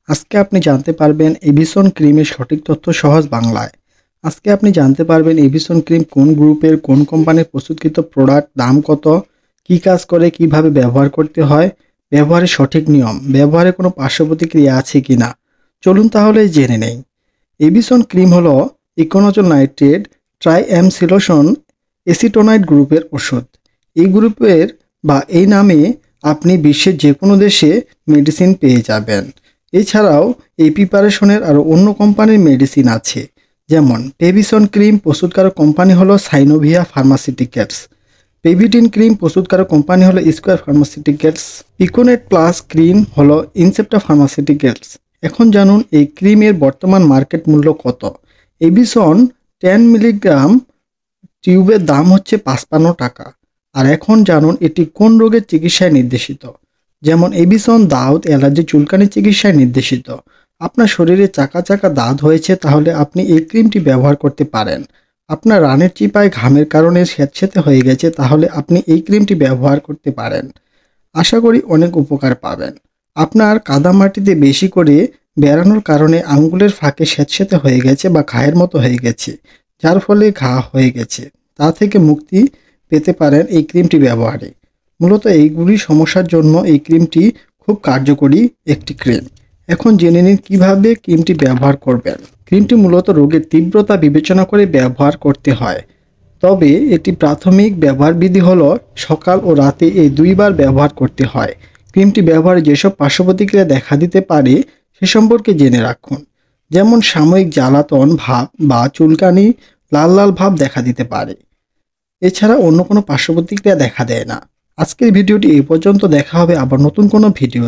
আজকে আপনি জানতে পারবেন এভিসন ক্রিমের সঠিক তথ্য সহজ বাংলায়। আজকে আপনি জানতে পারবেন এভিসন ক্রিম কোন গ্রুপের, কোন কোম্পানির প্রস্তুতকৃত প্রোডাক্ট, দাম কত, কী কাজ করে, কিভাবে ব্যবহার করতে হয়, ব্যবহারের সঠিক নিয়ম, ব্যবহারে কোনো পার্শ্ব প্রতিক্রিয়া আছে কিনা। চলুন তাহলে জেনে নেই। এভিসন ক্রিম হলো ইকোনোজল নাইট্রেট ট্রাইঅ্যামসিলোশন এসিটোনাইট গ্রুপের ওষুধ। এই গ্রুপের বা এই নামে আপনি বিশ্বের যে কোনো দেশে মেডিসিন পেয়ে যাবেন। এছাড়াও এই প্রিপারেশনের আরও অন্য কোম্পানির মেডিসিন আছে, যেমন পেভিসন ক্রিম প্রস্তুতকারক কোম্পানি হলো সাইনোভিয়া ফার্মাসিউটিক্যালস, পেভিটিন ক্রিম প্রস্তুতকারক কোম্পানি হলো square pharmaceuticals, piconet plus cream হলো ইনসেপ্টা ফার্মাসিউটিক্যালস। এখন জানুন এই ক্রিমের বর্তমান মার্কেট মূল্য কত। এভিসন 10 মিলিগ্রাম টিউবের দাম হচ্ছে 55 টাকা। আর এখন জানুন এটি কোন রোগের চিকিৎসায় নির্দেশিত। যেমন এভিসন দাঁত, অ্যালার্জি, চুলকানি চিকিৎসায় নির্দেশিত। আপনার শরীরে চাকা চাকা দাঁত হয়েছে, তাহলে আপনি এই ক্রিমটি ব্যবহার করতে পারেন। আপনার রানের চিপায় ঘামের কারণে স্যাঁতসেঁতে হয়ে গেছে, তাহলে আপনি এই ক্রিমটি ব্যবহার করতে পারেন। আশা করি অনেক উপকার পাবেন। আপনার কাদামাটিতে বেশি করে বেড়ানোর কারণে আঙ্গুলের ফাঁকে স্যাঁতসেঁতে হয়ে গেছে বা ঘায়ের মতো হয়ে গেছে, যার ফলে ঘা হয়ে গেছে, তা থেকে মুক্তি পেতে পারেন এই ক্রিমটি ব্যবহারে। মূলত এইগুলি সমস্যার জন্য এই ক্রিমটি খুব কার্যকরী একটি ক্রিম। এখন জেনে নিন কিভাবে ক্রিমটি ব্যবহার করবেন। ক্রিমটি মূলত রোগের তীব্রতা বিবেচনা করে ব্যবহার করতে হয়। তবে এটি প্রাথমিক ব্যবহার বিধি হলো সকাল ও রাতে এই দুইবার ব্যবহার করতে হয়। ক্রিমটি ব্যবহারে যেসব পার্শ্ব প্রতিক্রিয়া দেখা দিতে পারে সে সম্পর্কে জেনে রাখুন। যেমন সাময়িক জ্বালাতন ভাব বা চুলকানি, লাল লাল ভাব দেখা দিতে পারে। এছাড়া অন্য কোনো পার্শ্ব প্রতিক্রিয়া দেখা দেয় না। আজকের ভিডিওটি এই পর্যন্ত। দেখা হবে আবার নতুন কোনো ভিডিও।